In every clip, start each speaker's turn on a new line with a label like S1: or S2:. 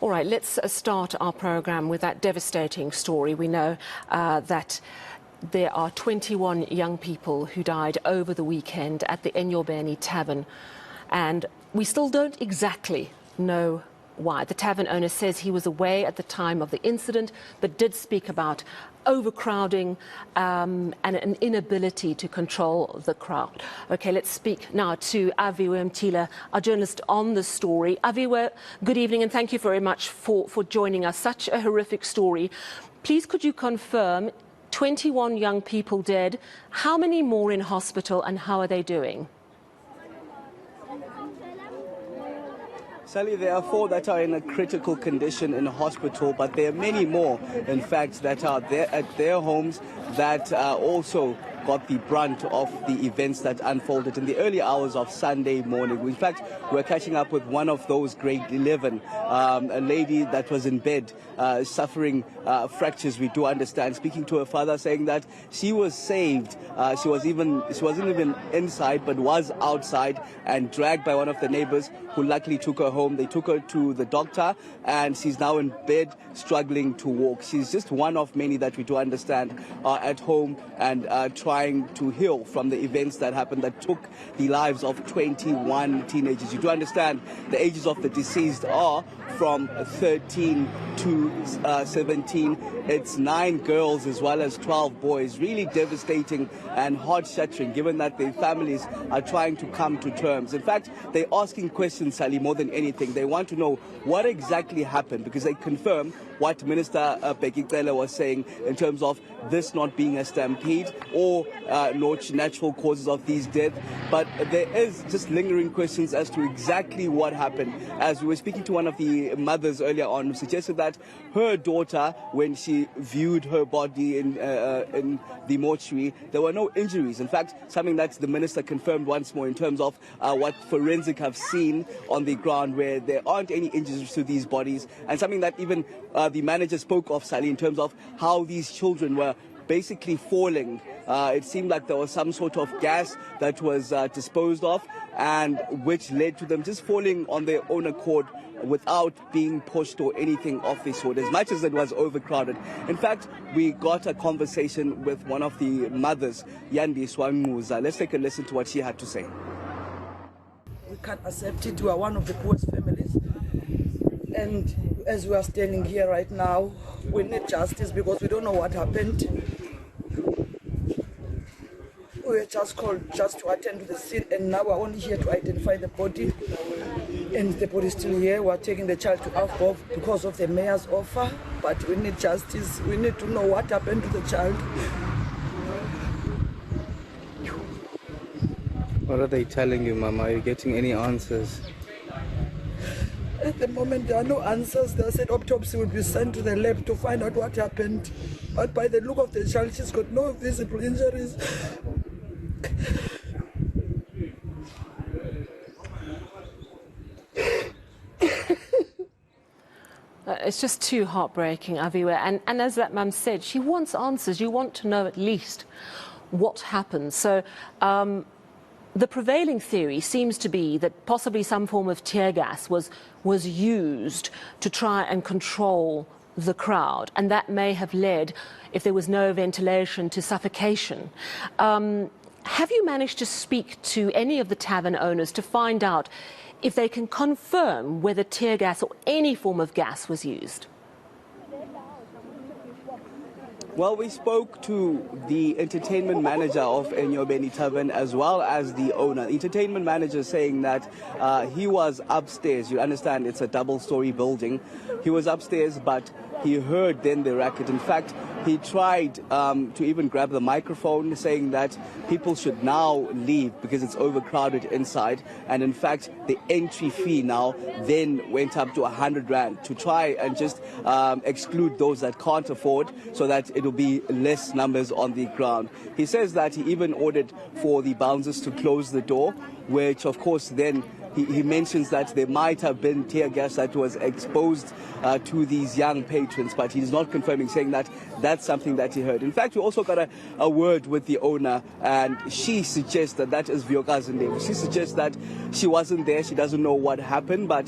S1: All right, let's start our program with that devastating story. We know that there are 21 young people who died over the weekend at the Enyobeni Tavern, and we still don't exactly know why. The tavern owner says he was away at the time of the incident, but did speak about overcrowding and an inability to control the crowd. Okay, let's speak now to Aviwe Mtila, our journalist on the story. Aviwe, good evening and thank you very much for joining us. Such a horrific story. Please, could you confirm 21 young people dead? How many more in hospital and how are they doing?
S2: Sally, there are 4 that are in a critical condition in hospital, but there are many more, in fact, that are there at their homes that also got the brunt of the events that unfolded in the early hours of Sunday morning. In fact, we're catching up with one of those grade 11, a lady that was in bed suffering fractures, we do understand, speaking to her father, saying that she was saved. She wasn't even inside, but was outside and dragged by one of the neighbors who luckily took her home. They took her to the doctor and she's now in bed struggling to walk. She's just one of many that we do understand are at home and trying to heal from the events that happened that took the lives of 21 teenagers. You do understand the ages of the deceased are from 13 to 17. It's 9 girls as well as 12 boys. Really devastating and heart-shattering given that their families are trying to come to terms. In fact, they're asking questions, Sally, more than anything. They want to know what exactly happened because they confirm what Minister Bekicela was saying in terms of this not being a stampede or natural causes of these deaths. But there is just lingering questions as to exactly what happened. As we were speaking to one of the mothers earlier on, who suggested that her daughter, when she viewed her body in the mortuary, there were no injuries. In fact, something that the minister confirmed once more in terms of what forensic have seen on the ground, where there aren't any injuries to these bodies, and something that even the manager spoke of, Sally, in terms of how these children were basically falling. It seemed like there was some sort of gas that was disposed of, and which led to them just falling on their own accord without being pushed or anything of this sort, as much as it was overcrowded. In fact, we got a conversation with one of the mothers, Yandi Swanguza. Let's take a listen to what she had to say.
S3: We can't accept it. We are one of the poorest families. And as we are standing here right now, we need justice because we don't know what happened. We were just called just to attend to the scene, and now we're only here to identify the body. And the body is still here. We're taking the child to Afgov because of the mayor's offer, but we need justice. We need to know what happened to the child.
S4: What are they telling you, Mama? Are you getting any answers?
S3: At the moment, there are no answers. They said autopsy will be sent to the lab to find out what happened. But by the look of the child, she's got no visible injuries.
S1: It's just too heartbreaking, Aviwe. And as that mum said, she wants answers. You want to know at least what happened. So the prevailing theory seems to be that possibly some form of tear gas was used to try and control the crowd, and that may have led, if there was no ventilation, to suffocation. Have you managed to speak to any of the tavern owners to find out if they can confirm whether tear gas or any form of gas was used?
S2: Well, we spoke to the entertainment manager of Enyobeni Tavern as well as the owner. The entertainment manager saying that he was upstairs. You understand, it's a double-story building. He was upstairs, but he heard then the racket. In fact, he tried to even grab the microphone, saying that people should now leave because it's overcrowded inside. And in fact, the entry fee now then went up to 100 Rand to try and just exclude those that can't afford, so that it will be less numbers on the ground. He says that he even ordered for the bouncers to close the door, which of course then he mentions that there might have been tear gas that was exposed to these young patrons, but he's not confirming, saying that that's something that he heard. In fact, we also got a word with the owner, and she suggests that is Vyokazindevu. She suggests that she wasn't there, she doesn't know what happened, but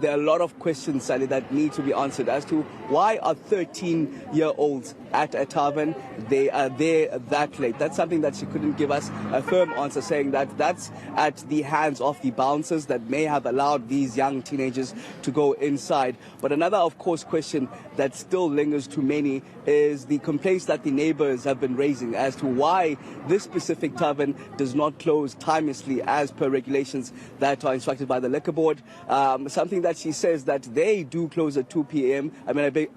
S2: there are a lot of questions, Sally, that need to be answered as to why are 13-year-olds at a tavern. They are there that late. That's something that she couldn't give us a firm answer, saying that that's at the hands of the bouncers that may have allowed these young teenagers to go inside. But another, of course, question that still lingers to many is the complaints that the neighbors have been raising as to why this specific tavern does not close timelessly as per regulations that are instructed by the liquor board. Something that she says that they do close at 2 p.m. I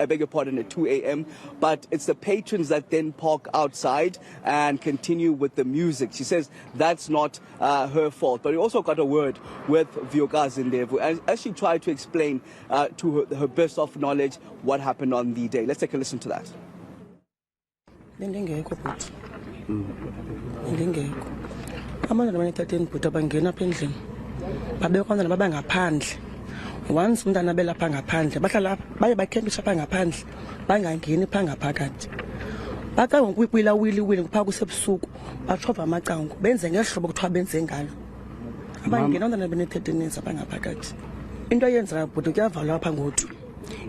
S2: beg your pardon, at 2 a.m. But it's the patrons that then park outside and continue with the music. She says that's not her fault. But we also got a word with Vyokazindevu as she tried to explain to her best of knowledge what happened on the day. Let's take a listen to that.
S3: Bengingekho bhuti. Bengingekho. Abantwana abanethateni bhuti abangena apha endlini. Babekho abantwana babangaphandle. Once umntana belapha ngaphandle, bahlala baye bakhempisha apha ngaphandle, bangangeni pha ngaphakathi. Baca ngokuyikwila wili kupha kusebusuku, bachova amacango, benze ngehlobo kuthiwa benze ngalo. Abangena abantwana abanethateni apha ngaphakathi. Into yenza bhuti kuyavalwa apha ngotu.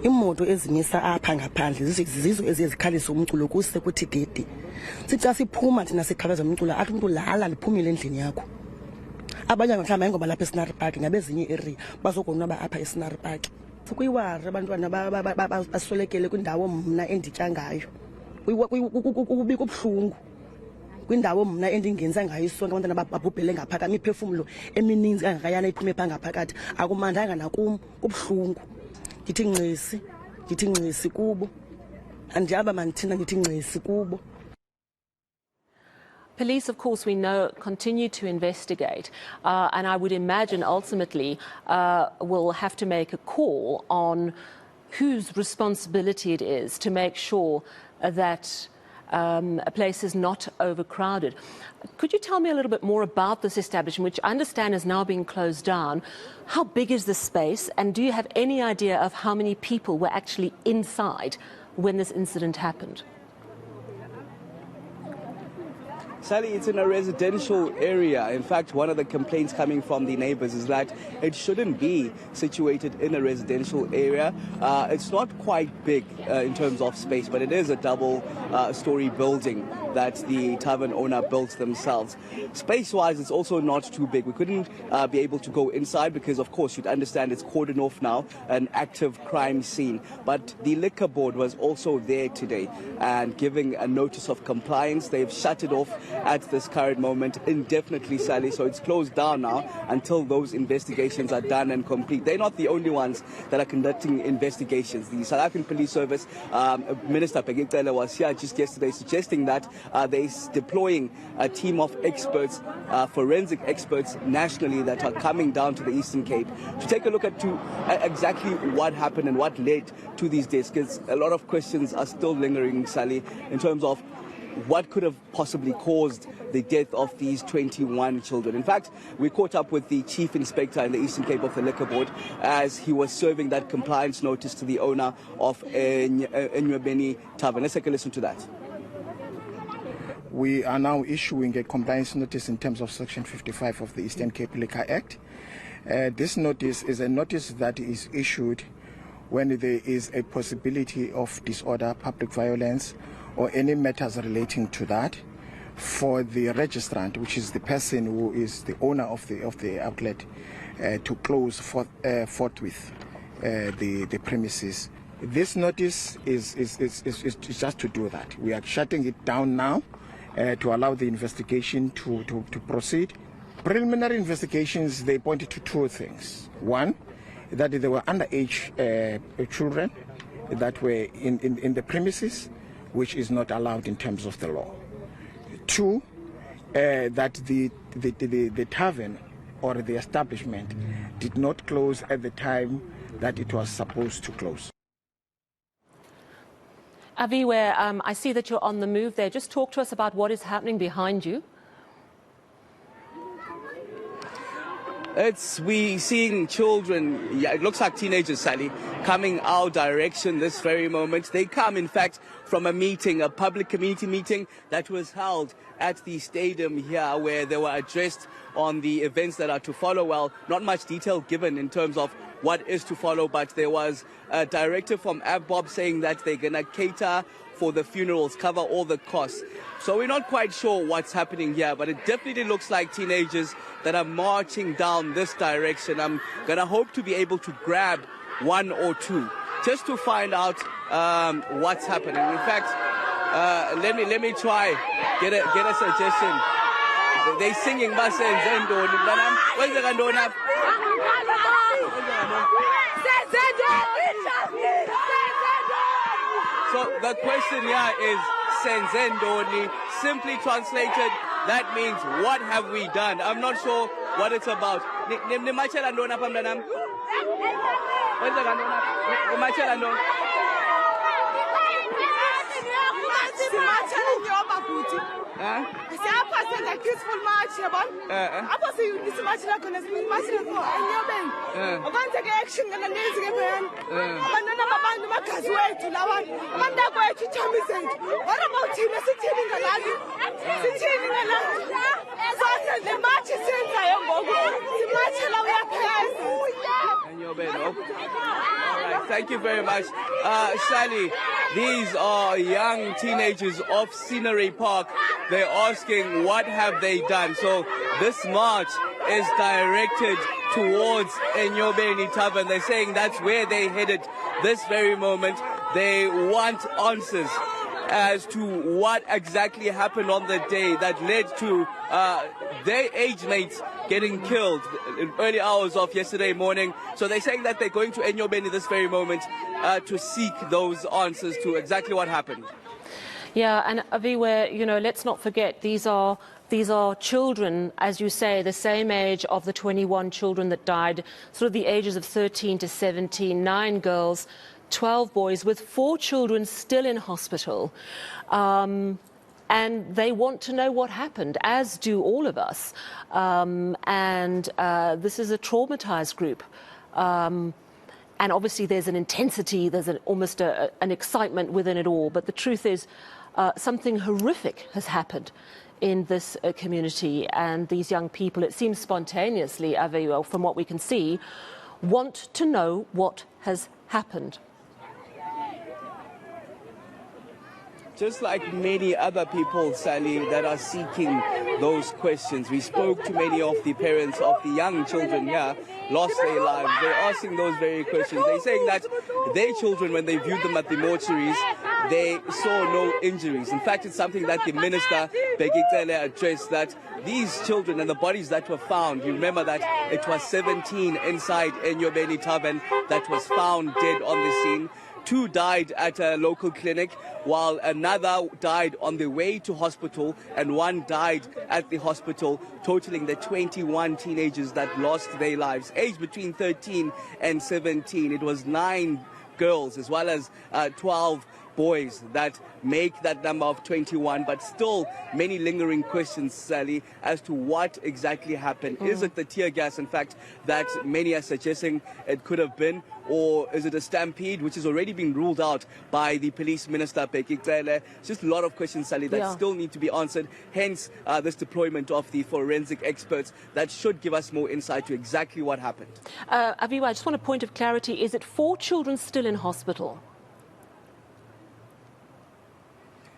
S3: Imoto ezimisa apha ngaphandle zizo ezizikhalisa umculo kuse kuthi gedi. Sixa siphuma thina sikhalaza umculo athi umuntu lala liphumile endlini yakho. Abanye mhlawumbe ngoba lapha eScenery Park ngabezinye area bazokonwaba apha eScenery Park. Kuyiwari abantwana basolekele kwindawo mna enditya ngayo. Kubika ubhlungu. Kwindawo mna endingenza ngayo isonke abantwana babhubhele ngaphakathi imiphefumulo emininzi kangakayana iphume pha ngaphakathi akumandanga nakum kubhlungu. Ngithi ngcisi kubo. Andiyaba manithina ngithi ngcisi kubo.
S1: Police, of course, we know, continue to investigate, and I would imagine ultimately will have to make a call on whose responsibility it is to make sure that a place is not overcrowded. Could you tell me a little bit more about this establishment, which I understand is now being closed down? How big is the space, and do you have any idea of how many people were actually inside when this incident happened?
S2: Sally, it's in a residential area. In fact, one of the complaints coming from the neighbors is that it shouldn't be situated in a residential area. It's not quite big in terms of space, but it is a double-story building that the tavern owner built themselves. Space-wise, it's also not too big. We couldn't be able to go inside because, of course, you'd understand it's cordoned off now, an active crime scene. But the liquor board was also there today and giving a notice of compliance. They've shut it off at this current moment indefinitely, Sally, so it's closed down now until those investigations are done and complete. They're not the only ones that are conducting investigations. The South African Police Service, Minister Pegitela was here just yesterday suggesting that they're deploying a team of experts, forensic experts nationally that are coming down to the Eastern Cape to take a look at exactly what happened and what led to these deaths, because a lot of questions are still lingering, Sally, in terms of what could have possibly caused the death of these 21 children. In fact, we caught up with the Chief Inspector in the Eastern Cape of the Liquor Board as he was serving that compliance notice to the owner of Enyobeni Tavern. Let's take a listen to that.
S5: We are now issuing a compliance notice in terms of Section 55 of the Eastern Cape Liquor Act. This notice is a notice that is issued when there is a possibility of disorder, public violence, or any matters relating to that, for the registrant, which is the person who is the owner of the outlet, to close forthwith the premises. This notice is just to do that. We are shutting it down now to allow the investigation to proceed. Preliminary investigations, they pointed to two things. One, that there were underage children that were in the premises, which is not allowed in terms of the law. Two, that the tavern or the establishment did not close at the time that it was supposed to close.
S1: Aviwe, I see that you're on the move there. Just talk to us about what is happening behind you.
S2: We seeing children, yeah, it looks like teenagers, Sally, coming our direction this very moment. They come, in fact, from a meeting, a public community meeting that was held at the stadium here, where they were addressed on the events that are to follow. Well, not much detail given in terms of what is to follow, but there was a directive from AVBOB saying that they're going to cater for the funerals, cover all the costs. So we're not quite sure what's happening here, but it definitely looks like teenagers that are marching down this direction. I'm going to hope to be able to grab one or two just to find out what's happening. In fact, let me try get a suggestion. They singing So the question here is Senzendoni. Simply translated, that means what have we done? I'm not sure what it's about. Thank you very much. Sally, these are young teenagers of Scenery Park. They're asking what have they done. So this march is directed towards Enyobeni Tavern. They're saying that's where they headed this very moment. They want answers as to what exactly happened on the day that led to their age mates getting killed in early hours of yesterday morning. So they're saying that they're going to Enyobeni this very moment to seek those answers to exactly what happened.
S1: Yeah, and Aviwe, you know, let's not forget, these are children, as you say, the same age of the 21 children that died, sort of the ages of 13 to 17, 9 girls, 12 boys, with 4 children still in hospital. And they want to know what happened, as do all of us. This is a traumatized group. And obviously there's an intensity, there's almost an excitement within it all. But the truth is, something horrific has happened in this community. And these young people, it seems spontaneously, Aviwe, from what we can see, want to know what has happened.
S2: Just like many other people, Sally, that are seeking those questions. We spoke to many of the parents of the young children here, lost their lives. They're asking those very questions. They're saying that their children, when they viewed them at the mortuaries, they saw no injuries. In fact, it's something that the Minister, Begitele, addressed, that these children and the bodies that were found, you remember that it was 17 inside Enyobeni Tavern that was found dead on the scene. 2 died at a local clinic, while another died on the way to hospital, and 1 died at the hospital, totaling the 21 teenagers that lost their lives, aged between 13 and 17. It was 9 girls as well as 12 boys that make that number of 21, but still many lingering questions, Sally, as to what exactly happened. Is it the tear gas, in fact, that many are suggesting it could have been, or is it a stampede, which has already been ruled out by the police minister, Begitele? Just a lot of questions, Sally, that still need to be answered, hence this deployment of the forensic experts that should give us more insight to exactly what happened.
S1: Aviwe, I just want a point of clarity. Is it 4 children still in hospital?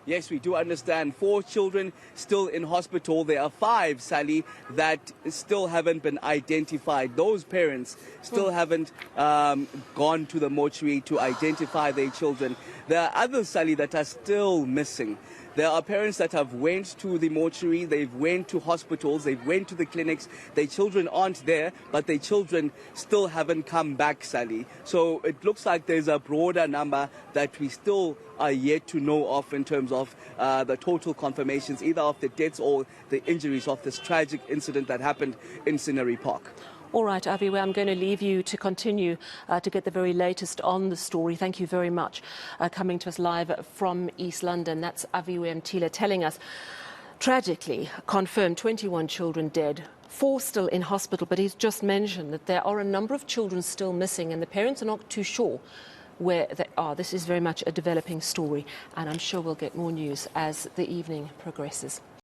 S2: Yes, we do understand 4 children still in hospital. There are 5, Sally, that still haven't been identified. Those parents still haven't gone to the mortuary to identify their children. There are others, Sally, that are still missing. There are parents that have went to the mortuary, they've went to hospitals, they've went to the clinics. Their children aren't there, but their children still haven't come back, Sally. So it looks like there's a broader number that we still are yet to know of in terms of the total confirmations, either of the deaths or the injuries of this tragic incident that happened in Scenery Park.
S1: All right, Aviwe, I'm going to leave you to continue to get the very latest on the story. Thank you very much coming to us live from East London. That's Aviwe Mtila telling us tragically confirmed 21 children dead, 4 still in hospital, but he's just mentioned that there are a number of children still missing and the parents are not too sure where they are. This is very much a developing story, and I'm sure we'll get more news as the evening progresses.